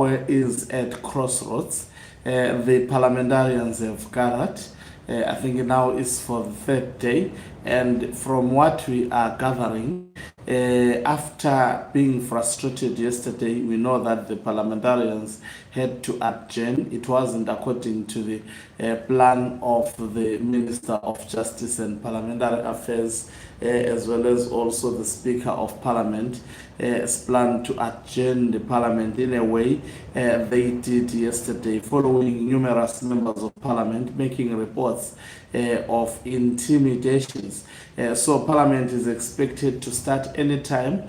is at crossroads. The parliamentarians have gathered. I think now is for the third day, and from what we are gathering, after being frustrated yesterday, we know that the parliamentarians had to adjourn. It wasn't according to the plan of the Minister of Justice and Parliamentary Affairs, as well as also the Speaker of Parliament, planned to adjourn the Parliament in a way they did yesterday, following numerous members of Parliament making reports of intimidations. So Parliament is expected to start anytime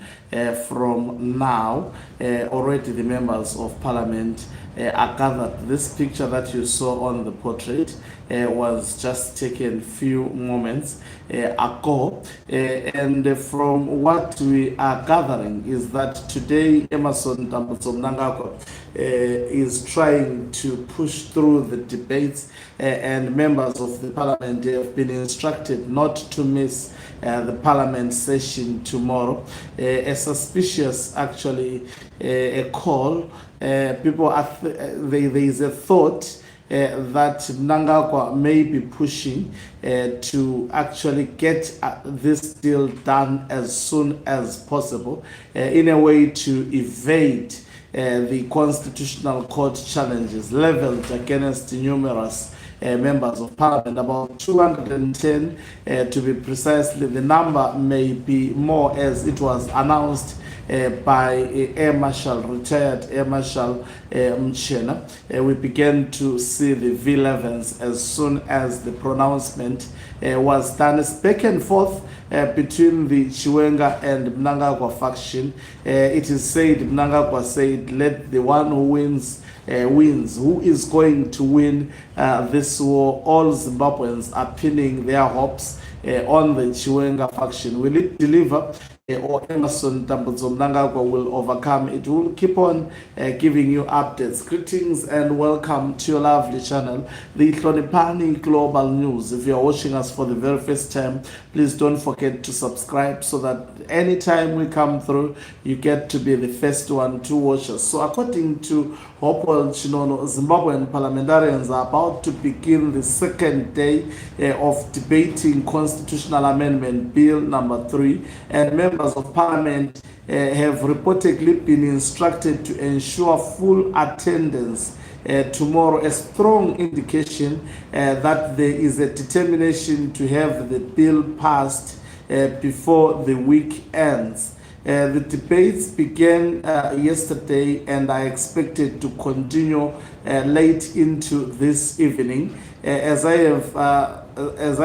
from now. Already the members of Parliament are gathered. This picture that you saw on the portrait was just taken few moments ago, and from what we are gathering is that today Mnangagwa is trying to push through the debates, and members of the Parliament have been instructed not to miss the Parliament session tomorrow. A suspicious, actually, a call. People are there is a thought that Mnangagwa may be pushing to actually get this deal done as soon as possible, in a way to evade the constitutional court challenges leveled against numerous members of Parliament, about 210 to be precisely. The number may be more, as it was announced by Air Marshal, retired Air Marshal Mchena. We began to see the V11s as soon as the pronouncement was done. It's back and forth between the Chiwenga and Mnangagwa faction. It is said, Mnangagwa said, let the one who wins wins. Who is going to win this war? All Zimbabweans are pinning their hopes on the Chiwenga faction. Will it deliver? Or Emerson Mnangagwa will overcome? It will keep on giving you updates. Greetings and welcome to your lovely channel, the Hlonipani Global News. If you are watching us for the very first time, please don't forget to subscribe so that anytime we come through, you get to be the first one to watch us. So according to Hopewell Chinono, Zimbabwean parliamentarians are about to begin the second day of debating Constitutional Amendment Bill number 3, and members of Parliament have reportedly been instructed to ensure full attendance tomorrow, a strong indication that there is a determination to have the bill passed before the week ends. The debates began yesterday and are expected to continue late into this evening. As I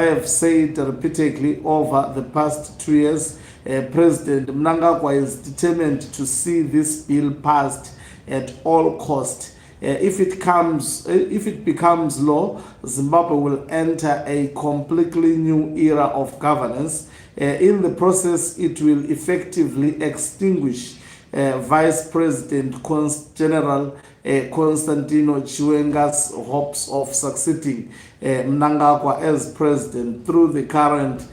have said repeatedly over the past 2 years, President Mnangagwa is determined to see this bill passed at all costs. If it becomes law, Zimbabwe will enter a completely new era of governance. In the process, it will effectively extinguish Vice President General Constantino Chiwenga's hopes of succeeding Mnangagwa as president through the current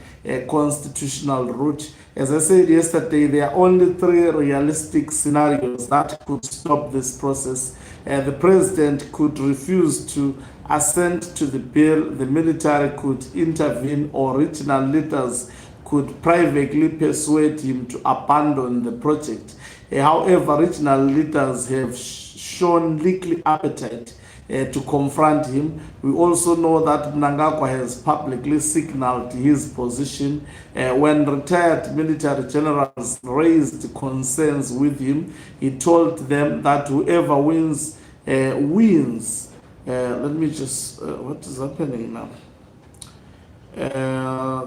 constitutional route. As I said yesterday, there are only 3 realistic scenarios that could stop this process. The president could refuse to assent to the bill, the military could intervene, or regional leaders could privately persuade him to abandon the project. However, regional leaders have shown little appetite to confront him. We also know that Mnangagwa has publicly signaled his position. When retired military generals raised concerns with him, he told them that whoever wins, wins. Let me just, what is happening now?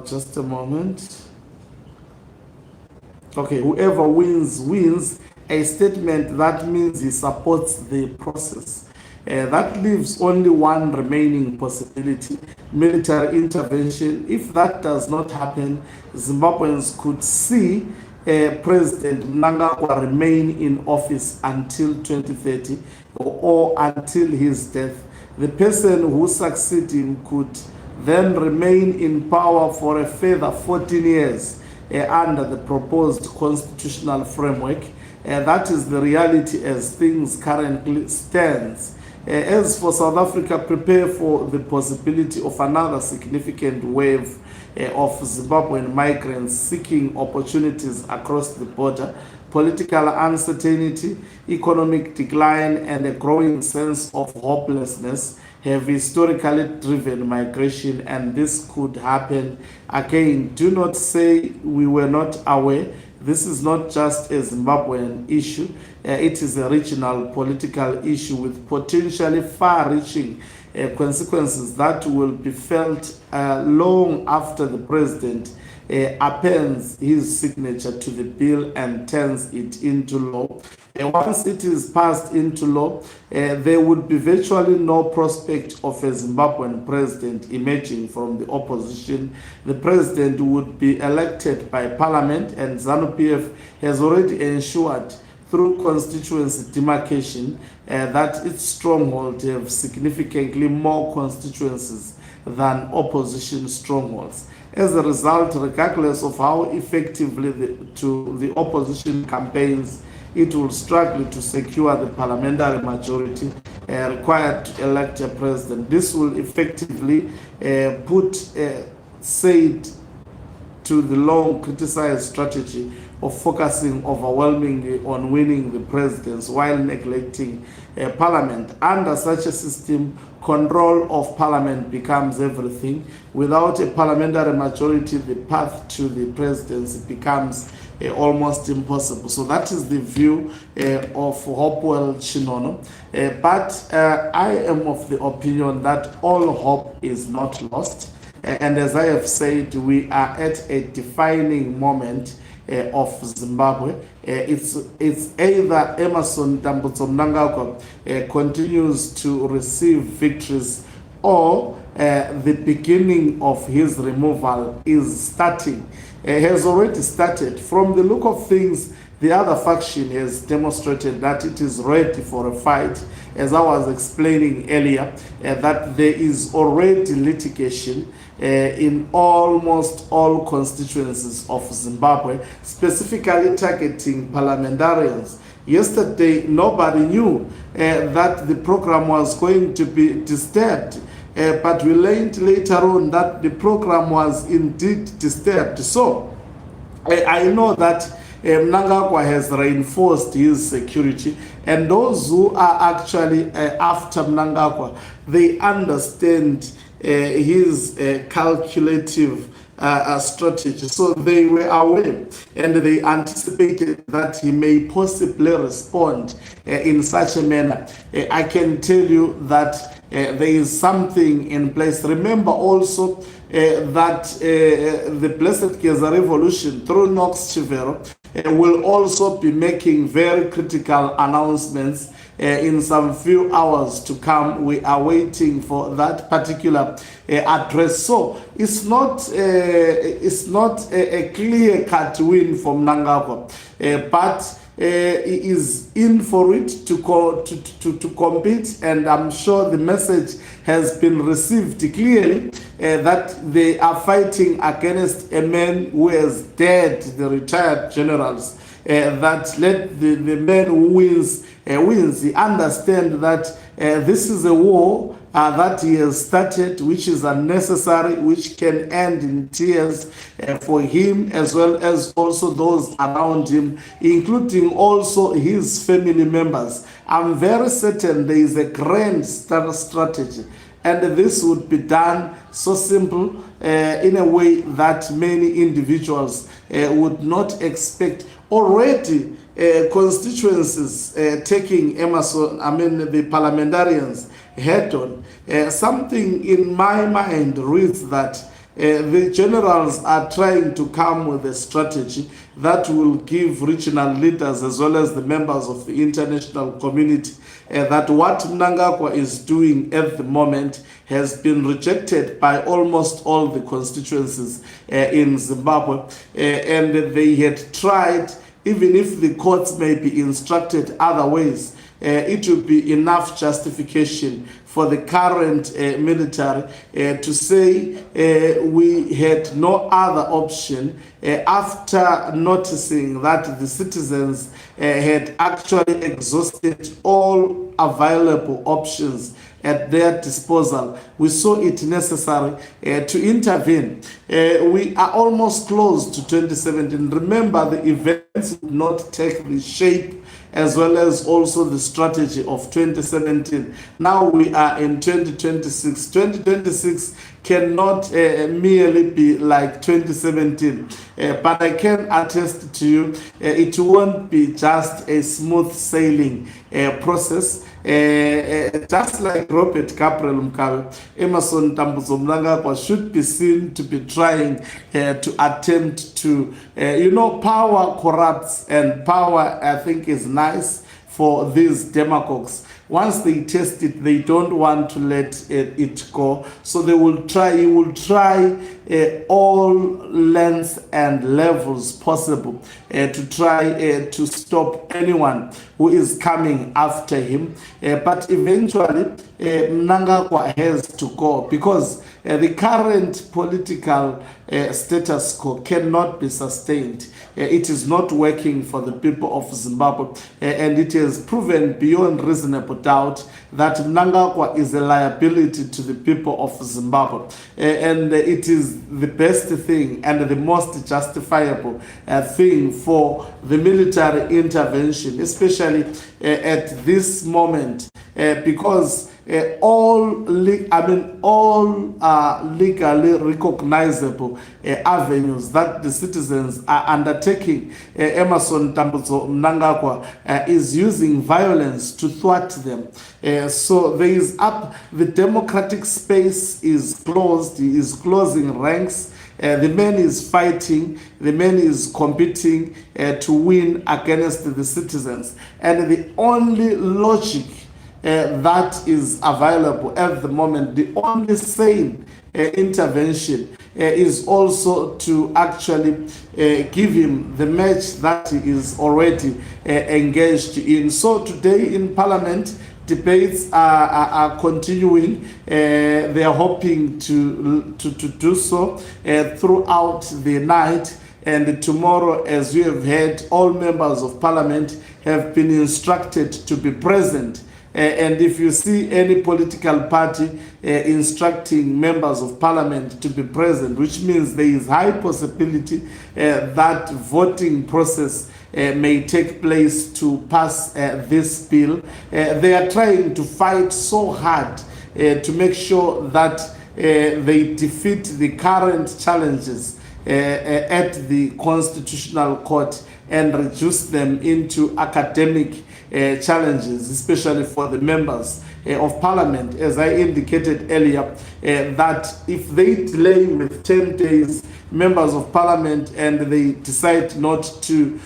Just a moment. Okay, whoever wins, wins. A statement that means he supports the process. That leaves only one remaining possibility: military intervention. If that does not happen, Zimbabweans could see President Mnangagwa remain in office until 2030 or until his death. The person who succeeds him could then remain in power for a further 14 years under the proposed constitutional framework. That is the reality as things currently stands. As for South Africa, prepare for the possibility of another significant wave of Zimbabwean migrants seeking opportunities across the border. Political uncertainty, economic decline, and a growing sense of hopelessness have historically driven migration, and this could happen again. Do not say we were not aware. This is not just a Zimbabwean issue, it is a regional political issue with potentially far-reaching consequences that will be felt long after the president appends his signature to the bill and turns it into law. Once it is passed into law, there would be virtually no prospect of a Zimbabwean president emerging from the opposition. The president would be elected by parliament, and ZANU-PF has already ensured through constituency demarcation that its stronghold have significantly more constituencies than opposition strongholds. As a result, regardless of how effectively the opposition campaigns, it will struggle to secure the parliamentary majority required to elect a president. This will effectively put shade to the long criticized strategy of focusing overwhelmingly on winning the presidency while neglecting parliament. Under such a system, control of parliament becomes everything. Without a parliamentary majority, the path to the presidency becomes almost impossible. So that is the view of Hopewell Chinono. But I am of the opinion that all hope is not lost. And as I have said, we are at a defining moment of Zimbabwe. It's either Emerson Mnangagwa continues to receive victories, or the beginning of his removal is starting, has already started. From the look of things, the other faction has demonstrated that it is ready for a fight. As I was explaining earlier, that there is already litigation in almost all constituencies of Zimbabwe, specifically targeting parliamentarians. Yesterday, nobody knew that the program was going to be disturbed, but we learned later on that the program was indeed disturbed. So I know that Mnangagwa has reinforced his security, and those who are actually after Mnangagwa, they understand his calculative strategy. So they were aware, and they anticipated that he may possibly respond in such a manner. I can tell you that there is something in place. Remember also that the Blessed Geza Revolution through Knox Chivero will also be making very critical announcements in some few hours to come. We are waiting for that particular address. So it's not a clear-cut win for Mnangagwa, but he is in for it to compete, and I'm sure the message has been received clearly that they are fighting against a man who has dared the retired generals, that let the man who wins. He understands that this is a war that he has started, which is unnecessary, which can end in tears for him, as well as also those around him, including also his family members. I'm very certain there is a grand strategy, and this would be done so simple in a way that many individuals would not expect. Already constituencies taking the parliamentarians head on. Something in my mind reads that the generals are trying to come with a strategy that will give regional leaders as well as the members of the international community that what Mnangagwa is doing at the moment has been rejected by almost all the constituencies in Zimbabwe, and they had tried, even if the courts may be instructed other ways, it will be enough justification for the current military to say we had no other option after noticing that the citizens had actually exhausted all available options at their disposal. We saw it necessary to intervene. We are almost close to 2017. Remember, the events did not take the shape as well as also the strategy of 2017. Now we are in 2026. 2026 cannot merely be like 2017. But I can attest to you, it won't be just a smooth sailing process. Just like Robert Gabriel Mugabe, Emerson Mnangagwa should be seen to be trying to attempt to, power corrupts, and power, I think, is nice for these demagogues. Once they test it, they don't want to let it go. So they will try, he will try all lengths and levels possible to try to stop anyone who is coming after him. But eventually, Mnangagwa has to go because the current political status quo cannot be sustained. It is not working for the people of Zimbabwe, and it has proven beyond reasonable doubt that Mnangagwa is a liability to the people of Zimbabwe. And it is the best thing and the most justifiable thing for the military intervention, especially at this moment, because all legally recognizable avenues that the citizens are undertaking, Emerson Mnangagwa is using violence to thwart them. So there is the democratic space is closed, he is closing ranks. The man is fighting, the man is competing to win against the citizens. And the only logic that is available at the moment, the only sane intervention is also to actually give him the match that he is already engaged in. So today in Parliament, debates are continuing. They are hoping to do so throughout the night. And tomorrow, as you have heard, all members of Parliament have been instructed to be present. And if you see any political party instructing members of Parliament to be present, which means there is high possibility that voting process may take place to pass this bill. They are trying to fight so hard to make sure that they defeat the current challenges at the Constitutional Court and reduce them into academic challenges, especially for the members of Parliament. As I indicated earlier, that if they delay with 10 days, members of Parliament, and they decide not to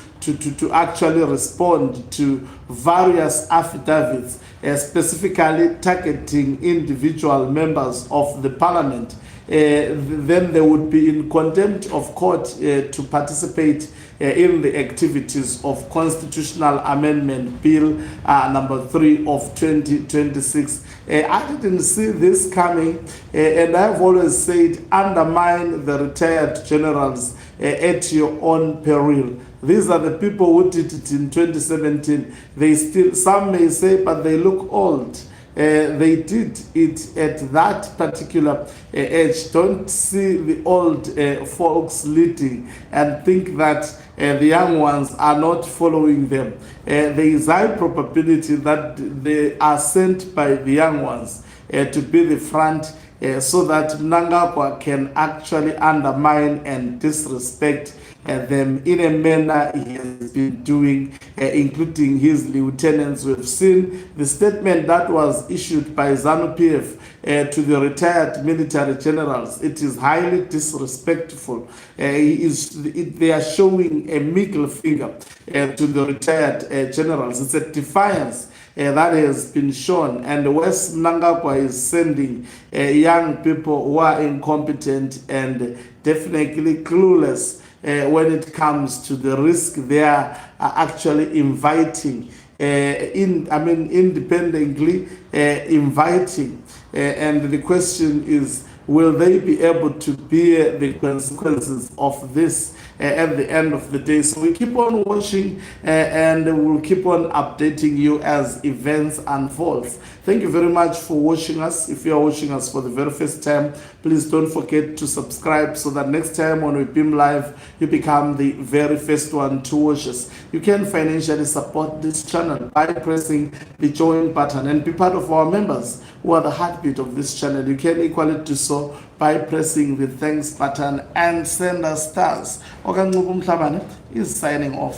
actually respond to various affidavits, specifically targeting individual members of the Parliament, then they would be in contempt of court to participate in the activities of Constitutional Amendment Bill number 3 of 2026. I didn't see this coming, and I've always said, undermine the retired generals at your own peril. These are the people who did it in 2017. They still, some may say, but they look old. They did it at that particular age. Don't see the old folks leading and think that the young ones are not following them. There is high probability that they are sent by the young ones to be the front, so that Mnangagwa can actually undermine and disrespect them in a manner he has been doing, including his lieutenants. We've seen the statement that was issued by ZANU-PF to the retired military generals. It is highly disrespectful. They are showing a middle finger to the retired generals. It's a defiance that has been shown, and West Mnangagwa is sending young people who are incompetent and definitely clueless when it comes to the risk they are actually inviting independently inviting. And the question is, will they be able to bear the consequences of this at the end of the day? So we keep on watching and we'll keep on updating you as events unfold. Thank you very much for watching us. If you are watching us for the very first time, please don't forget to subscribe so that next time when we beam live, you become the very first one to watch us. You can financially support this channel by pressing the join button and be part of our members who are the heartbeat of this channel. You can equally do so by pressing the thanks button and send us stars. Okanqube Mhlabane is signing off.